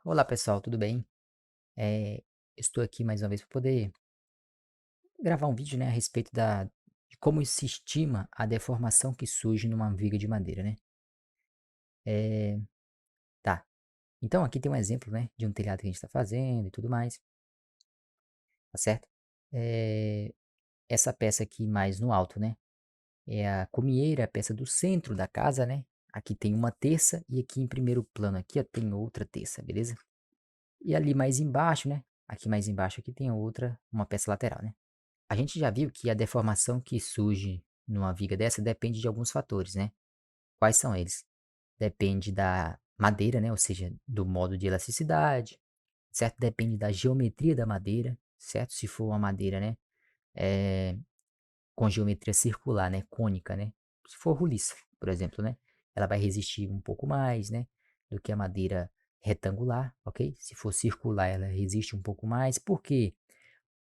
Olá pessoal, tudo bem? Estou aqui mais uma vez para poder gravar um vídeo, né, a respeito de como se estima a deformação que surge numa viga de madeira, né? Eh, tá. Então aqui tem um exemplo, né, de um telhado que a gente está fazendo e tudo mais, tá certo? Eh, Essa peça aqui mais no alto, né, é a cumieira, a peça do centro da casa, né? Aqui tem uma terça e aqui em primeiro plano aqui, ó, tem outra terça, beleza? E ali mais embaixo, né? Aqui mais embaixo aqui tem outra, uma peça lateral, né? A gente já viu que a deformação que surge numa viga dessa depende de alguns fatores, né? Quais são eles? Depende da madeira, né? Ou seja, do modo de elasticidade, certo? Depende da geometria da madeira, certo? Se for uma madeira, né? É, com geometria circular, né? Cônica, né? Se for roliça, por exemplo, né? Ela vai resistir um pouco mais, né? Do que a madeira retangular, ok? Se for circular, ela resiste um pouco mais. Por quê?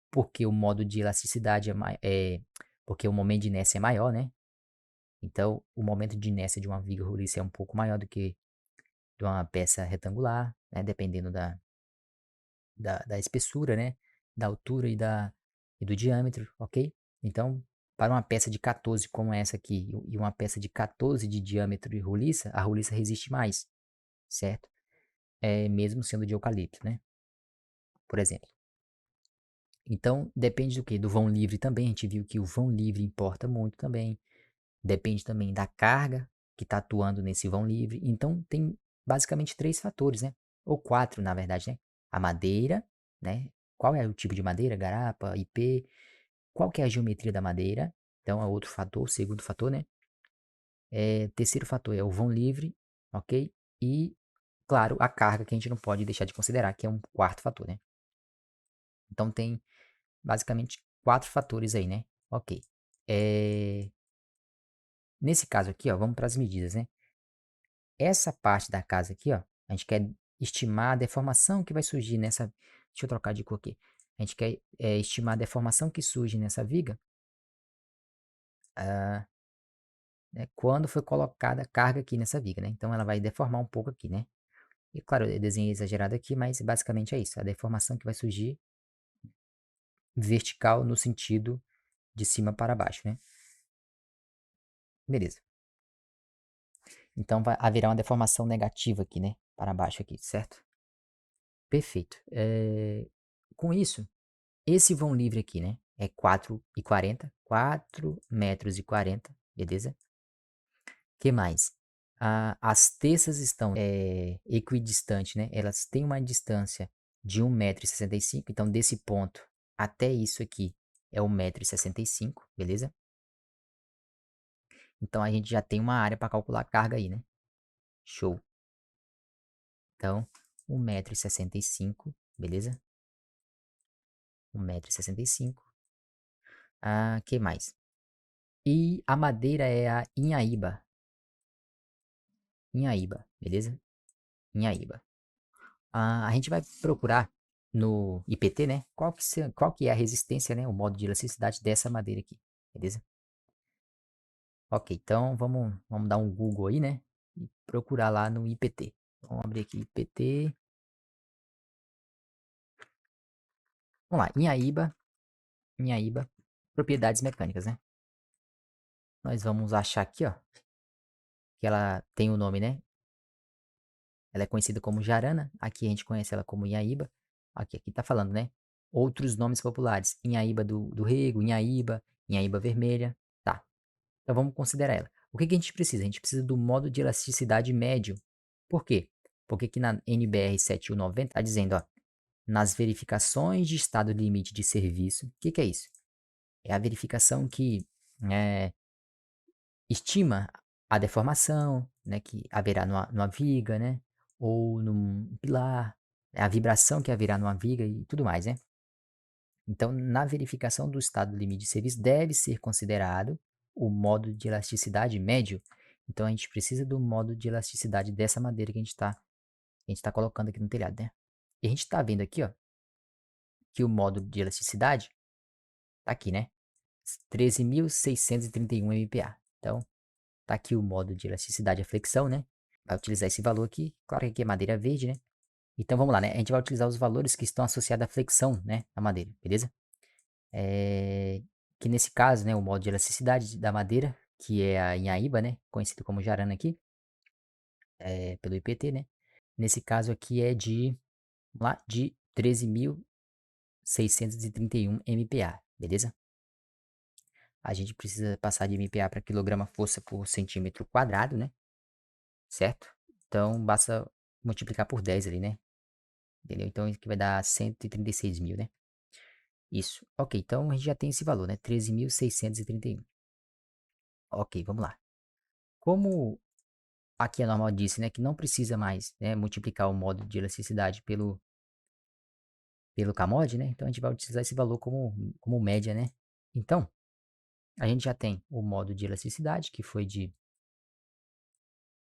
Porque o modo de elasticidade porque o momento de inércia é maior, né? Então, o momento de inércia de uma viga roliça é um pouco maior do que de uma peça retangular, né? Dependendo da espessura, né? Da altura e do diâmetro, ok? Então, para uma peça de 14 como essa aqui e uma peça de 14 de diâmetro de roliça, a roliça resiste mais, certo? Mesmo sendo de eucalipto, né? Por exemplo. Então, depende do que? Do vão livre também. A gente viu que o vão livre importa muito também. Depende também da carga que está atuando nesse vão livre. Então, tem basicamente três fatores, né? Ou quatro, na verdade, né? A madeira, né? Qual é o tipo de madeira? Garapa, IP. Qual que é a geometria da madeira? Então, é outro fator, segundo fator, né? Terceiro fator é o vão livre, ok? E, claro, a carga que a gente não pode deixar de considerar, que é um quarto fator, né? Então, tem basicamente quatro fatores aí, né? Ok. Nesse caso aqui, ó, vamos para as medidas, né? Essa parte da casa aqui, ó, a gente quer estimar a deformação que vai surgir nessa. Deixa eu trocar de cor aqui. A gente quer estimar a deformação que surge nessa viga, ah, né, quando foi colocada a carga aqui nessa viga, né? Então ela vai deformar um pouco aqui, né? E claro, eu desenhei exagerado aqui, mas basicamente é isso. A deformação que vai surgir vertical no sentido de cima para baixo, né? Beleza. Então haverá uma deformação negativa aqui, né? Para baixo aqui, certo? Perfeito. Com isso, esse vão livre aqui, né? É 4,40, 4,40 metros, beleza? Que mais? As terças estão equidistantes, né? Elas têm uma distância de 1,65 m, então desse ponto até isso aqui é 1,65 m, beleza? Então a gente já tem uma área para calcular a carga aí, né? Show. Então, 1,65 m, beleza? 1,65 m. Que mais? E a madeira é a inhaíba. Inhaíba, beleza? Inhaíba. A gente vai procurar no IPT, né? Qual que é a resistência, né? O modo de elasticidade dessa madeira aqui, beleza? Ok, então vamos dar um Google aí, né? E procurar lá no IPT. Vamos abrir aqui IPT. Vamos lá, Inhaíba, propriedades mecânicas, né? Nós vamos achar aqui, ó, que ela tem o nome, né? Ela é conhecida como jarana, aqui a gente conhece ela como Inhaíba. Aqui tá falando, né? Outros nomes populares, Inhaíba do Rego, Inhaíba vermelha. Tá, então vamos considerar ela. O que que a gente precisa? A gente precisa do modo de elasticidade médio. Por quê? Porque aqui na NBR 7190 está dizendo, ó, nas verificações de estado limite de serviço. O que que é isso? É a verificação que estima a deformação, né, que haverá numa viga, né, ou num pilar, a vibração que haverá numa viga e tudo mais, né. Então, na verificação do estado limite de serviço, deve ser considerado o modo de elasticidade médio. Então, a gente precisa do modo de elasticidade dessa madeira que a gente tá colocando aqui no telhado, né. E a gente está vendo aqui, ó, que o modo de elasticidade tá aqui, né, 13.631 MPa. Então, tá aqui o modo de elasticidade à flexão, né? Vai utilizar esse valor aqui. Claro que aqui é madeira verde, né? Então vamos lá, né? A gente vai utilizar os valores que estão associados à flexão, né, da madeira, beleza? Que nesse caso, né, o modo de elasticidade da madeira, que é a Inhaíba, né, conhecido como jarana aqui, pelo IPT, né? Nesse caso aqui é vamos lá, de 13.631 MPa, beleza? A gente precisa passar de MPa para quilograma-força por centímetro quadrado, né? Certo? Então, basta multiplicar por 10 ali, né? Entendeu? Então, isso aqui vai dar 136 mil, né? Isso. Ok, então a gente já tem esse valor, né? 13.631. Ok, vamos lá. Como aqui a normal disse, né, que não precisa mais, né, multiplicar o modo de elasticidade pelo CAMOD, né? Então a gente vai utilizar esse valor como média, né? Então, a gente já tem o modo de elasticidade, que foi de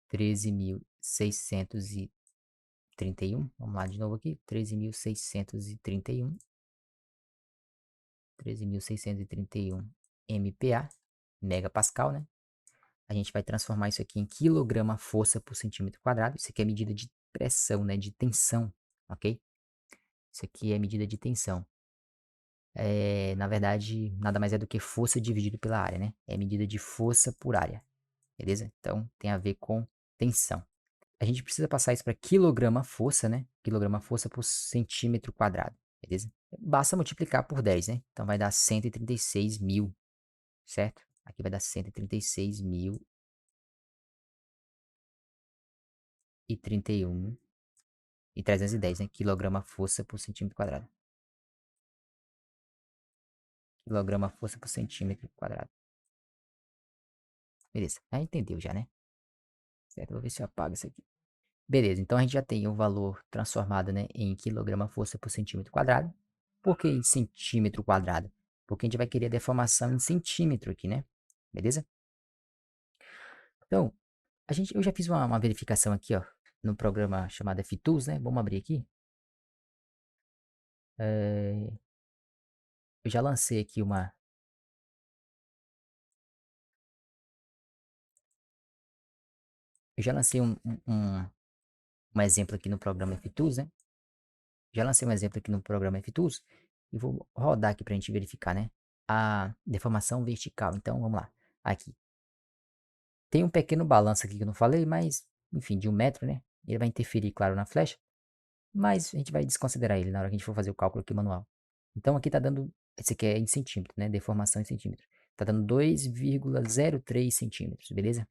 13.631. Vamos lá de novo aqui. 13.631. 13.631 MPa, megapascal, né? A gente vai transformar isso aqui em quilograma-força por centímetro quadrado. Isso aqui é medida de pressão, né? De tensão, ok? Isso aqui é medida de tensão. Na verdade, nada mais é do que força dividido pela área, né? É medida de força por área, beleza? Então, tem a ver com tensão. A gente precisa passar isso para quilograma-força, né? Quilograma-força por centímetro quadrado, beleza? Basta multiplicar por 10, né? Então, vai dar 136 mil, certo? Aqui vai dar 136.031 e 310, né? Quilograma-força por centímetro quadrado. Quilograma-força por centímetro quadrado. Beleza, já entendeu já, né? Certo, vou ver se eu apago isso aqui. Beleza, então a gente já tem o valor transformado, né, em quilograma-força por centímetro quadrado. Por que em centímetro quadrado? Porque a gente vai querer a deformação em centímetro aqui, né? Beleza? Então, eu já fiz uma verificação aqui, ó, no programa chamado FTools, né? Vamos abrir aqui. Eu já lancei aqui eu já lancei um exemplo aqui no programa FTools, né? Já lancei um exemplo aqui no programa FTools e vou rodar aqui para a gente verificar, né? A deformação vertical. Então, vamos lá. Aqui. Tem um pequeno balanço aqui que eu não falei, mas, enfim, de 1 metro, né? Ele vai interferir, claro, na flecha, mas a gente vai desconsiderar ele na hora que a gente for fazer o cálculo aqui manual. Então, aqui tá dando, esse aqui é em centímetro, né? Deformação em centímetro. Tá dando 2,03 centímetros, beleza?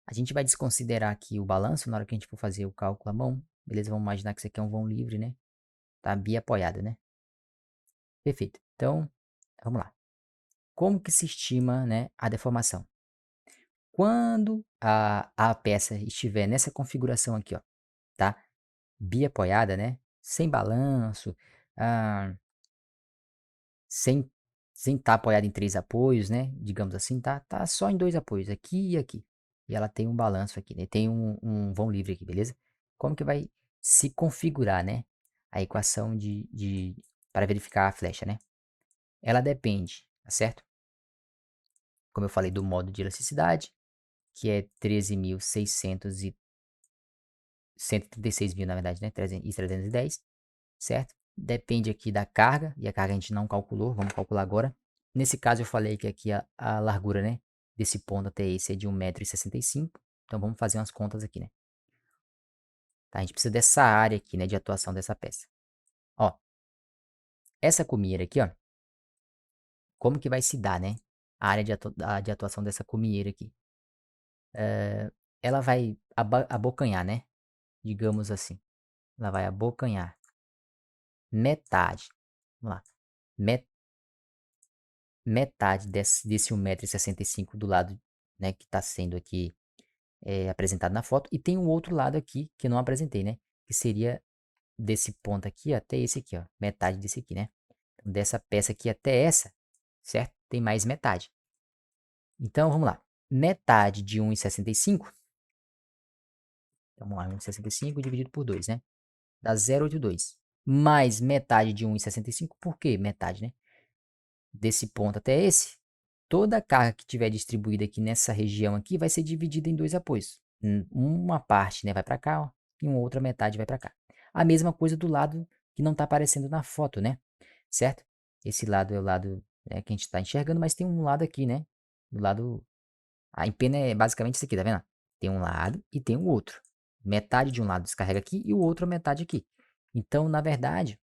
A gente vai desconsiderar aqui o balanço na hora que a gente for fazer o cálculo à mão, beleza? Vamos imaginar que isso aqui é um vão livre, né? Tá biapoiado, né? Perfeito. Então, vamos lá. Como que se estima, né, a deformação? Quando a peça estiver nessa configuração aqui, ó, tá? Biapoiada, né? Sem balanço, ah, sem sem estar apoiada em 3 apoios, né? Digamos assim, tá só em 2 apoios, aqui e aqui. E ela tem um balanço aqui, né? Tem um vão livre aqui, beleza? Como que vai se configurar, né? A equação para verificar a flecha, né? Ela depende, tá certo? Como eu falei, do modo de elasticidade, que é 13.600 136 mil, na verdade, né? 310, certo? Depende aqui da carga, e a carga a gente não calculou, vamos calcular agora. Nesse caso, eu falei que aqui a largura, né? Desse ponto até esse é de 1,65 m. Então, vamos fazer umas contas aqui, né? Tá? A gente precisa dessa área aqui, né? De atuação dessa peça. Ó, essa cumieira aqui, ó. Como que vai se dar, né? A área de atuação dessa cumieira aqui. Ela vai abocanhar, né? Digamos assim. Ela vai abocanhar metade. Vamos lá. Metade desse 1,65 m do lado, né, que está sendo aqui apresentado na foto. E tem um outro lado aqui que eu não apresentei, né? Que seria desse ponto aqui até esse aqui, ó. Metade desse aqui, né? Então, dessa peça aqui até essa, certo? Tem mais metade. Então, vamos lá. Metade de 1,65. Então, vamos lá, 1,65 dividido por 2, né? Dá 0,82. Mais metade de 1,65. Por quê metade, né? Desse ponto até esse, toda a carga que tiver distribuída aqui nessa região aqui vai ser dividida em 2 apoios. Uma parte, né, vai para cá, ó, e uma outra metade vai para cá. A mesma coisa do lado que não está aparecendo na foto, né? Certo? Esse lado é o lado, né, que a gente está enxergando, mas tem um lado aqui, né? Do lado... A empena é basicamente isso aqui, tá vendo? Tem um lado e tem o outro. Metade de um lado descarrega aqui e o outro metade aqui. Então, na verdade,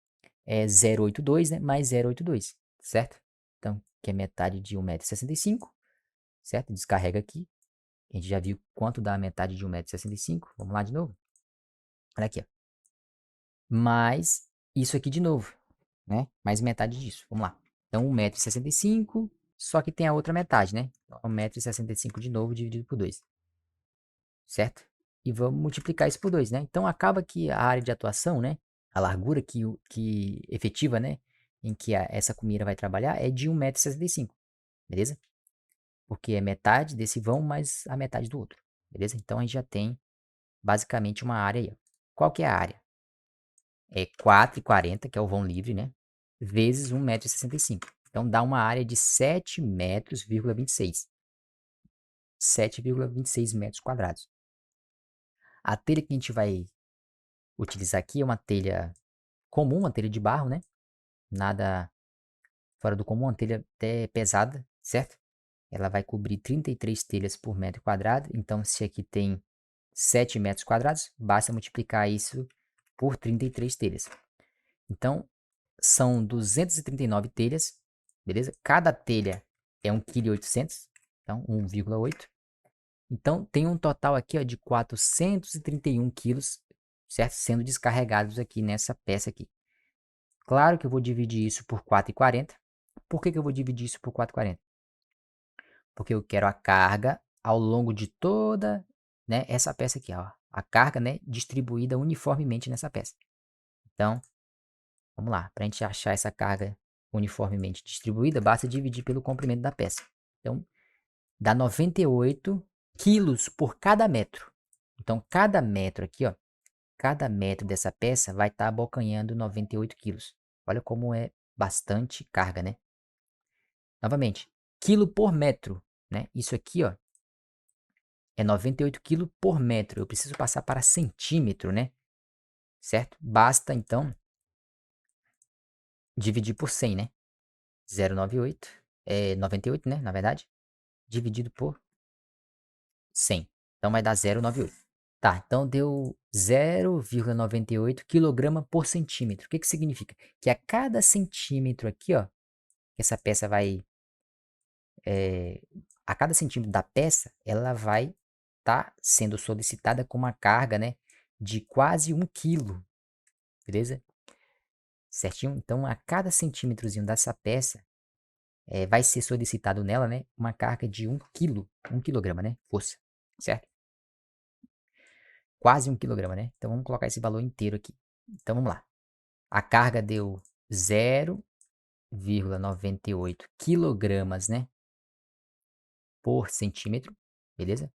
é 0,82, né? Mais 0,82, certo? Então, que é metade de 1,65 m, certo? Descarrega aqui. A gente já viu quanto dá a metade de 1,65 m. Vamos lá de novo. Olha aqui, ó. Mais isso aqui de novo, né? Mais metade disso. Vamos lá. Então, 1,65 m, só que tem a outra metade, né? 1,65 m de novo, dividido por 2. Certo? E vamos multiplicar isso por 2, né? Então, acaba que a área de atuação, né? A largura que efetiva, né? Em que essa comida vai trabalhar é de 1,65 m, beleza? Porque é metade desse vão mais a metade do outro, beleza? Então, a gente já tem basicamente uma área aí, ó. Qual que é a área? É 4,40, que é o vão livre, né? Vezes 1,65 m. Então, dá uma área de 7 metros,26. 7,26 metros quadrados. A telha que a gente vai utilizar aqui é uma telha comum, uma telha de barro, né? Nada fora do comum, uma telha até pesada, certo? Ela vai cobrir 33 telhas por metro quadrado. Então, se aqui tem 7 metros quadrados, basta multiplicar isso por 33 telhas. Então, são 239 telhas, beleza? Cada telha é 1,8 kg, então 1,8. Então, tem um total aqui, ó, de 431 quilos, certo? Sendo descarregados aqui nessa peça aqui. Claro que eu vou dividir isso por 4,40. Por que eu vou dividir isso por 4,40? Porque eu quero a carga ao longo de toda, né, essa peça aqui, ó. A carga, né, distribuída uniformemente nessa peça. Então, vamos lá. Para a gente achar essa carga uniformemente distribuída, basta dividir pelo comprimento da peça. Então, dá 98 quilos por cada metro. Então, cada metro aqui, ó, cada metro dessa peça vai estar abocanhando 98 quilos. Olha como é bastante carga, né? Novamente, quilo por metro, né? Isso aqui, ó, é 98 quilos por metro. Eu preciso passar para centímetro, né? Certo? Basta, então, dividir por 100, né? 0,98 é 98, né? Na verdade, dividido por 100. Então, vai dar 0,98. Tá, então deu 0,98 quilograma por centímetro. O que que significa? Que a cada centímetro aqui, ó, que essa peça vai... a cada centímetro da peça, ela vai estar sendo solicitada com uma carga, né, de quase 1 quilo, beleza? Certinho? Então, a cada centímetrozinho dessa peça, vai ser solicitado nela, né, uma carga de 1 quilo, 1 quilograma, né, força, certo? Quase 1 quilograma, né? Então, vamos colocar esse valor inteiro aqui. Então, vamos lá. A carga deu 0,98 quilogramas, né, por centímetro, beleza?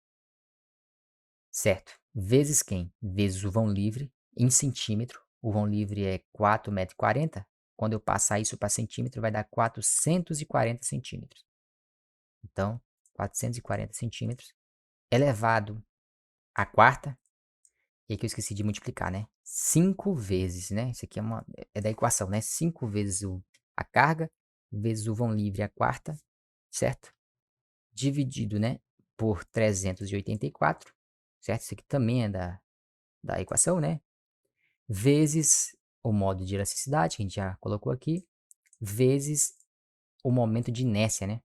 Certo. Vezes quem? Vezes o vão livre em centímetro. O vão livre é 4,40 m. Quando eu passar isso para centímetro, vai dar 440 centímetros. Então, 440 centímetros elevado à quarta. E aqui eu esqueci de multiplicar, né? 5 vezes, né? Isso aqui é da equação, né? 5 vezes a carga, vezes o vão livre à quarta, certo? Dividido, né? Por 384, certo? Isso aqui também é da equação, né? Vezes o modo de elasticidade, que a gente já colocou aqui, vezes o momento de inércia, né?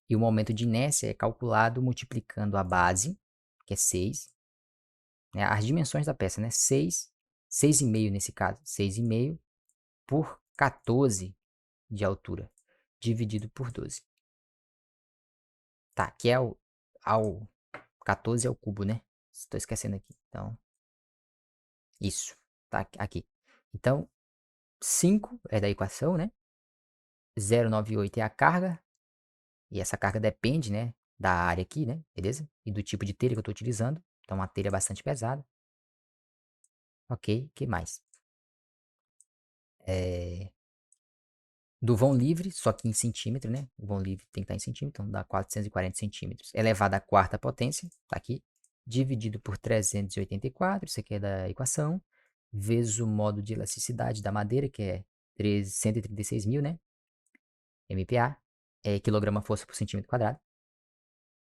E o momento de inércia é calculado multiplicando a base, que é 6, né? As dimensões da peça, né? 6,5 nesse caso, 6,5 por 14 de altura, dividido por 12. Tá, que é ao 14 ao cubo, né? Estou esquecendo aqui. Então, isso, tá aqui. Então, 5 é da equação, né? 0,98 é a carga, e essa carga depende, né, da área aqui, né, beleza? E do tipo de telha que eu estou utilizando. Então, uma telha bastante pesada. Ok, que mais? Do vão livre, só que em centímetro, né? O vão livre tem que estar em centímetro, então dá 440 centímetros. Elevado à quarta potência, tá aqui. dividido por 384, isso aqui é da equação, vezes o modo de elasticidade da madeira, que é 136.000, né? MPa, quilograma-força por centímetro quadrado,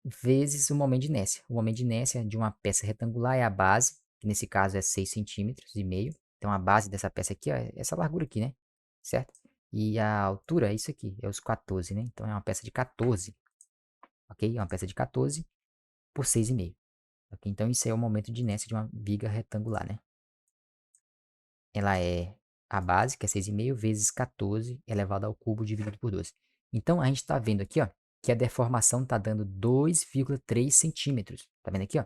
vezes o momento de inércia. O momento de inércia de uma peça retangular é a base, que nesse caso é 6,5 centímetros. Então, a base dessa peça aqui é essa largura aqui, né? Certo? E a altura é isso aqui, é os 14, né? Então, é uma peça de 14, ok? É uma peça de 14 por 6,5. Ok? Então, isso aí é o momento de inércia de uma viga retangular, né? Ela é a base, que é 6,5, vezes 14 elevado ao cubo dividido por 12. Então, a gente está vendo aqui, ó, que a deformação está dando 2,3 centímetros. Tá vendo aqui, ó?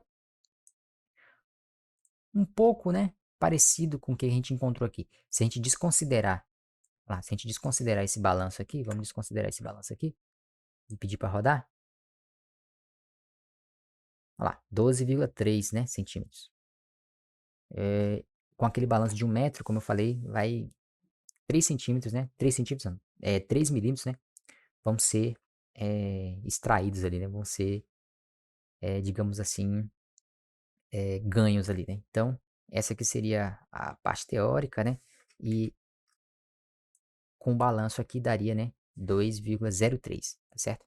Um pouco, né, parecido com o que a gente encontrou aqui. Se a gente desconsiderar, se a gente desconsiderar esse balanço aqui, vamos desconsiderar esse balanço aqui e pedir para rodar. Olha lá, 12,3, né, centímetros. Com aquele balanço de 1 metro, como eu falei, vai 3 centímetros, né? 3 centímetros, não, 3 milímetros, né? Vão ser extraídos ali, né? Vão ser, digamos assim, ganhos ali, né? Então, essa aqui seria a parte teórica, né? E com o balanço aqui daria, né? 2,03, tá certo?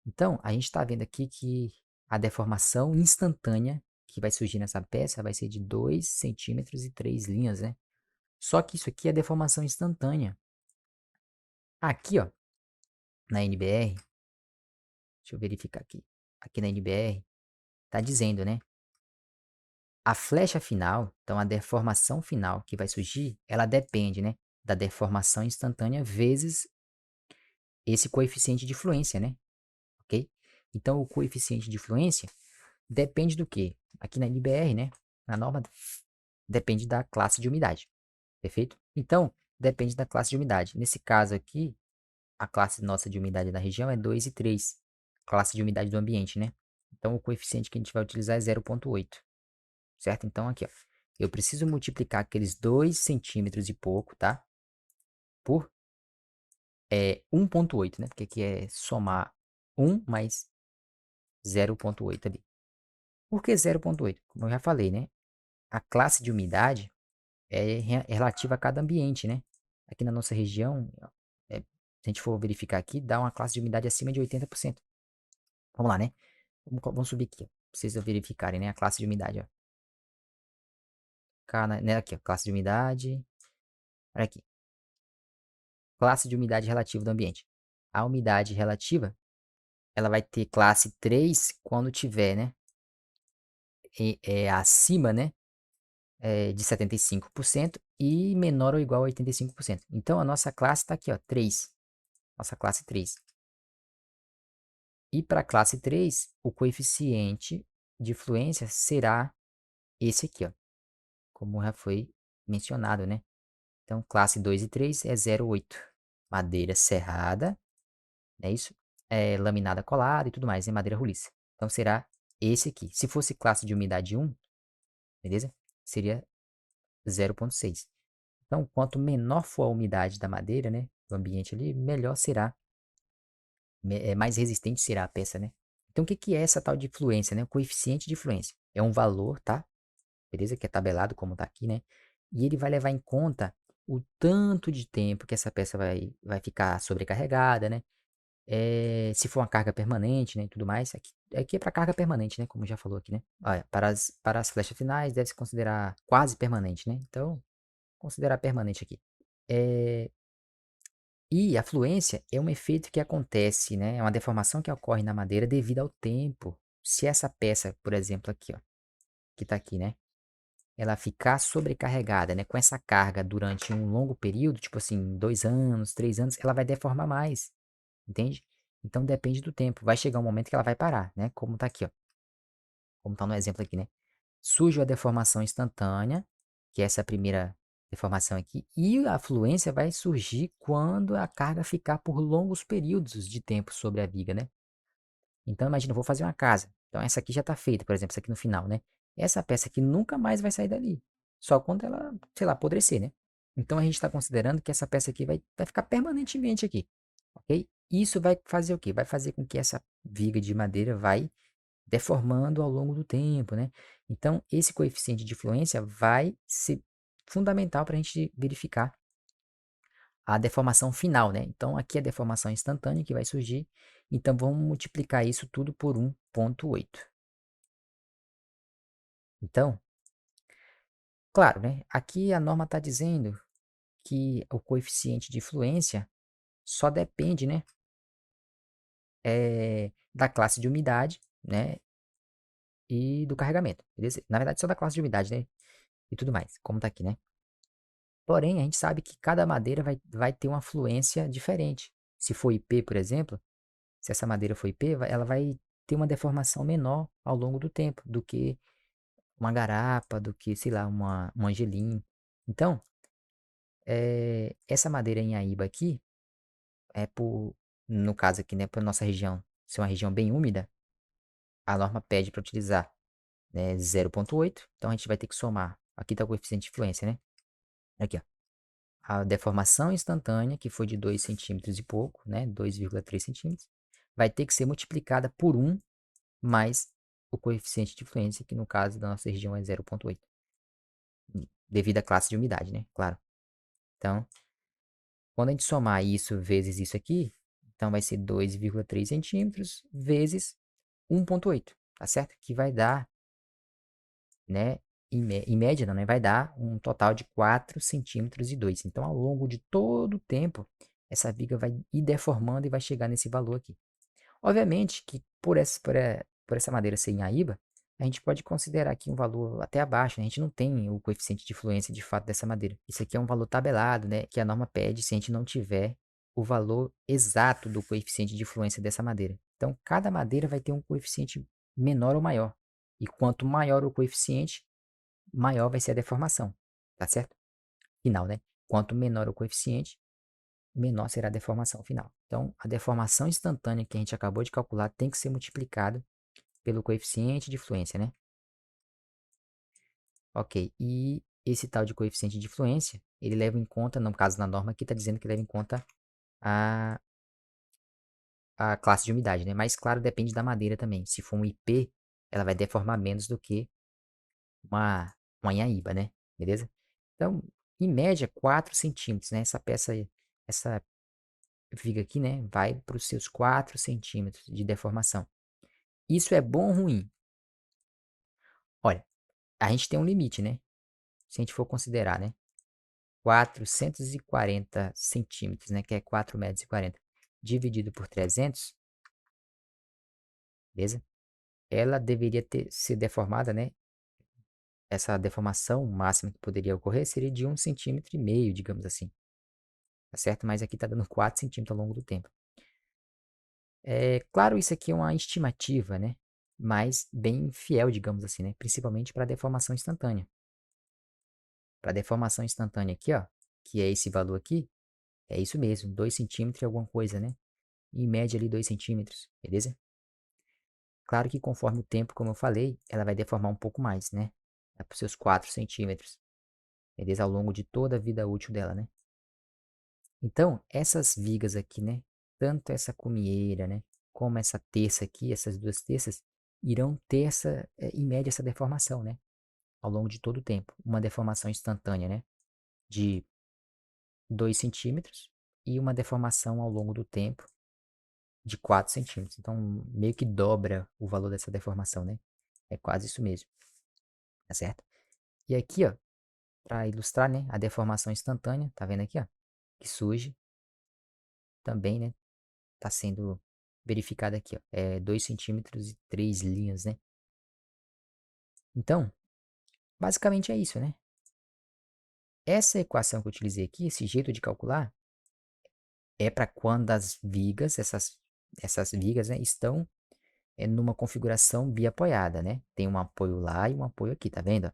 Então, a gente está vendo aqui que a deformação instantânea que vai surgir nessa peça vai ser de 2 centímetros e 3 linhas, né? Só que isso aqui é deformação instantânea. Aqui, ó, na NBR, deixa eu verificar aqui. Aqui na NBR, tá dizendo, né? A flecha final, então a deformação final que vai surgir, ela depende, né? Da deformação instantânea vezes esse coeficiente de fluência, né? Ok? Então, o coeficiente de fluência depende do quê? Aqui na NBR, né? Na norma, depende da classe de umidade. Perfeito? Então, depende da classe de umidade. Nesse caso aqui, a classe nossa de umidade da região é 2 e 3. Classe de umidade do ambiente, né? Então, o coeficiente que a gente vai utilizar é 0,8. Certo? Então, aqui, ó. Eu preciso multiplicar aqueles 2 centímetros e pouco, tá? Por 1,8, né? Porque aqui é somar 1 mais 0,8 ali. Por que 0,8? Como eu já falei, né? A classe de umidade é relativa a cada ambiente, né? Aqui na nossa região, se a gente for verificar aqui, dá uma classe de umidade acima de 80%. Vamos lá, né? Vamos subir aqui, ó, pra vocês verificarem, né? A classe de umidade, ó. Né, aqui, ó, classe de umidade. Olha aqui. Classe de umidade relativa do ambiente. A umidade relativa, ela vai ter classe 3 quando tiver, né? Acima, né? De 75% e menor ou igual a 85%. Então, a nossa classe está aqui, ó, 3. Nossa classe 3. E para a classe 3, o coeficiente de fluência será esse aqui, ó, como já foi mencionado, né? Então, classe 2 e 3 é 0,8. Madeira serrada, é isso? Laminada colada e tudo mais, é madeira roliça. Então, será esse aqui. Se fosse classe de umidade 1, beleza? Seria 0,6. Então, quanto menor for a umidade da madeira, né, do ambiente ali, melhor será, mais resistente será a peça, né? Então, o que que é essa tal de fluência, né? O coeficiente de fluência é um valor, tá? Beleza? Que é tabelado como tá aqui, né? E ele vai levar em conta o tanto de tempo que essa peça vai ficar sobrecarregada, né? Se for uma carga permanente, né, e tudo mais, aqui é para carga permanente, né, como já falou aqui, né? Olha, para as flechas finais deve-se considerar quase permanente, né? Então, considerar permanente aqui. E a fluência é um efeito que acontece, né? É uma deformação que ocorre na madeira devido ao tempo. Se essa peça, por exemplo, aqui, ó, que tá aqui, né? Ela ficar sobrecarregada, né? Com essa carga durante um longo período, tipo assim, 2 anos, 3 anos, ela vai deformar mais, entende? Então depende do tempo. Vai chegar um momento que ela vai parar, né? Como tá aqui, ó. Como tá no exemplo aqui, né? Surge a deformação instantânea, que é essa primeira deformação aqui, e a fluência vai surgir quando a carga ficar por longos períodos de tempo sobre a viga, né? Então, imagina, eu vou fazer uma casa. Então, essa aqui já está feita, por exemplo, essa aqui no final, né? Essa peça aqui nunca mais vai sair dali. Só quando ela, sei lá, apodrecer, né? Então, a gente está considerando que essa peça aqui vai ficar permanentemente aqui, ok? Isso vai fazer o quê? Vai fazer com que essa viga de madeira vai deformando ao longo do tempo, né? Então, esse coeficiente de fluência vai ser fundamental para a gente verificar a deformação final, né? Então, aqui é a deformação instantânea que vai surgir. Então, vamos multiplicar isso tudo por 1,8. Então, claro, né? Aqui a norma está dizendo que o coeficiente de fluência só depende, né, da classe de umidade, né, e do carregamento, beleza? Na verdade, só da classe de umidade, né, e tudo mais, como tá aqui, né? Porém, a gente sabe que cada madeira vai ter uma fluência diferente. Se for IP, por exemplo, se essa madeira for IP, ela vai ter uma deformação menor ao longo do tempo do que uma garapa, do que, sei lá, um angelim. Então, essa madeira em Aíba aqui, no caso aqui, né, para nossa região ser uma região bem úmida, a norma pede para utilizar, né, 0,8. Então, a gente vai ter que somar. Aqui está o coeficiente de influência, né? Aqui, ó. A deformação instantânea, que foi de 2 centímetros e pouco, né, 2,3 centímetros, vai ter que ser multiplicada por 1 mais o coeficiente de influência, que no caso da nossa região é 0,8, devido à classe de umidade, né? Claro. Então, quando a gente somar isso vezes isso aqui, então vai ser 2,3 centímetros vezes 1,8, tá certo? Que vai dar, né, em média, não, né, vai dar um total de 4 centímetros e 2. Então, ao longo de todo o tempo, essa viga vai ir deformando e vai chegar nesse valor aqui. Obviamente que por essa madeira ser em Aíba, a gente pode considerar aqui um valor até abaixo, né? A gente não tem o coeficiente de fluência de fato dessa madeira. Isso aqui é um valor tabelado, né? Que a norma pede se a gente não tiver o valor exato do coeficiente de fluência dessa madeira. Então, cada madeira vai ter um coeficiente menor ou maior. E quanto maior o coeficiente, maior vai ser a deformação, tá certo? Final, né? Quanto menor o coeficiente, menor será a deformação final. Então, a deformação instantânea que a gente acabou de calcular tem que ser multiplicada pelo coeficiente de fluência, né? Ok, e esse tal de coeficiente de fluência, ele leva em conta, no caso na norma aqui está dizendo que leva em conta a, a classe de umidade, né? Mas claro, depende da madeira também. Se for um IP, ela vai deformar menos do que uma Inhaíba, né? Beleza? Então, em média, 4 centímetros, né? Essa viga aqui, né? Vai para os seus 4 centímetros de deformação. Isso é bom ou ruim? Olha, a gente tem um limite, né? Se a gente for considerar, né? 440 centímetros, né? Que é 4 metros e 40, dividido por 300, beleza? Ela deveria ser deformada, né? Essa deformação máxima que poderia ocorrer seria de 1,5 cm, digamos assim. Tá certo? Mas aqui tá dando 4 centímetros ao longo do tempo. É claro, isso aqui é uma estimativa, né? Mas bem fiel, digamos assim, né? Principalmente para deformação instantânea. Para deformação instantânea aqui, ó, que é esse valor aqui, é isso mesmo, 2 centímetros e alguma coisa, né? Em média ali 2 centímetros, beleza? Claro que conforme o tempo, como eu falei, ela vai deformar um pouco mais, né? Para os seus 4 centímetros, beleza? Ao longo de toda a vida útil dela, né? Então, essas vigas aqui, né? Tanto essa cumieira, né? Como essa terça aqui, essas duas terças, irão ter em média, essa deformação, né? Ao longo de todo o tempo. Uma deformação instantânea, né? De 2 centímetros e uma deformação ao longo do tempo de 4 centímetros. Então, meio que dobra o valor dessa deformação, né? É quase isso mesmo, tá certo? E aqui, ó, para ilustrar, né, a deformação instantânea, tá vendo aqui, ó, que surge também, né, tá sendo verificada aqui, ó, é 2 centímetros e 3 linhas, né? Então, basicamente é isso, né? Essa equação que eu utilizei aqui, esse jeito de calcular, é para quando as vigas, essas vigas, né, estão numa configuração biapoiada, né? Tem um apoio lá e um apoio aqui, tá vendo?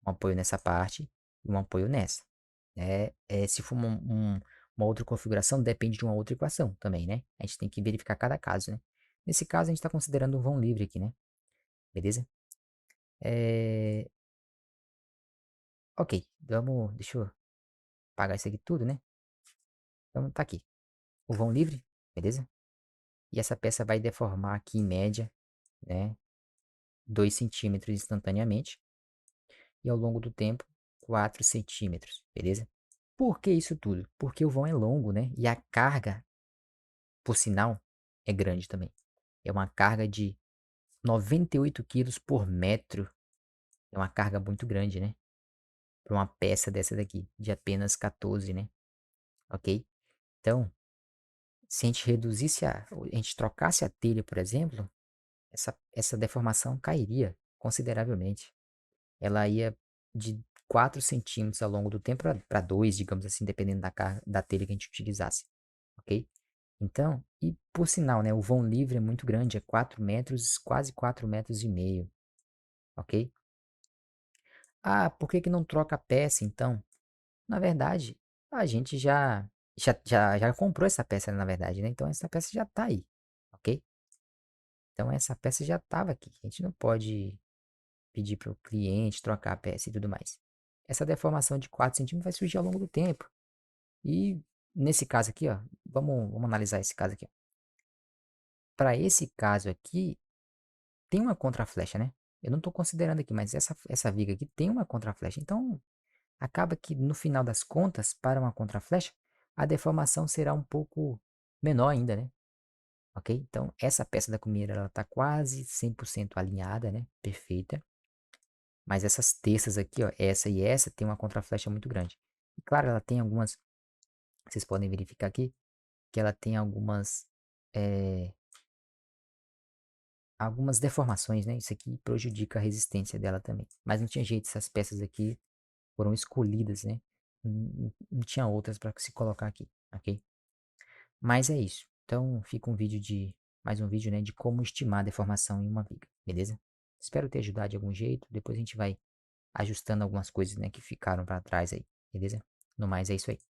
Um apoio nessa parte e um apoio nessa. Se for uma outra configuração, depende de uma outra equação também, né? A gente tem que verificar cada caso, né? Nesse caso, a gente está considerando um vão livre aqui, né? Beleza? É... Ok, deixa eu apagar isso aqui tudo, né? Então, tá aqui. O vão livre, beleza? E essa peça vai deformar aqui em média, né? 2 centímetros instantaneamente e ao longo do tempo 4 centímetros, beleza? Por que isso tudo? Porque o vão é longo, né? E a carga, por sinal, é grande também. É uma carga de 98 quilos por metro. É uma carga muito grande, né? Para uma peça dessa daqui, de apenas 14, né? Ok? Então, se a gente reduzisse a gente trocasse a telha, por exemplo, essa deformação cairia consideravelmente. Ela ia de 4 centímetros ao longo do tempo para 2, digamos assim, dependendo da telha que a gente utilizasse, ok? Então, e por sinal, né, o vão livre é muito grande, é 4 metros, quase 4 metros e meio, ok? Ah, por que que não troca a peça então? Na verdade, a gente já comprou essa peça, na verdade, né? Então essa peça já tá aí, ok? Então essa peça já estava aqui. A gente não pode pedir para o cliente trocar a peça e tudo mais. Essa deformação de 4 centímetros vai surgir ao longo do tempo. E nesse caso aqui, ó, vamos analisar esse caso aqui. Para esse caso aqui, tem uma contraflecha, né? Eu não estou considerando aqui, mas essa viga aqui tem uma contraflecha. Então, acaba que no final das contas, para uma contraflecha, a deformação será um pouco menor ainda, né? Ok? Então, essa peça da comida, ela está quase 100% alinhada, né? Perfeita. Mas essas terças aqui, ó, essa e essa, tem uma contraflecha muito grande. E claro, ela tem algumas, vocês podem verificar aqui, que ela tem eh, algumas deformações, né? Isso aqui prejudica a resistência dela também. Mas não tinha jeito, essas peças aqui foram escolhidas, né? Não tinha outras para se colocar aqui, ok? Mas é isso. Então fica mais um vídeo, né, de como estimar a deformação em uma viga, beleza? Espero ter ajudado de algum jeito. Depois a gente vai ajustando algumas coisas, né, que ficaram para trás aí, beleza? No mais é isso aí.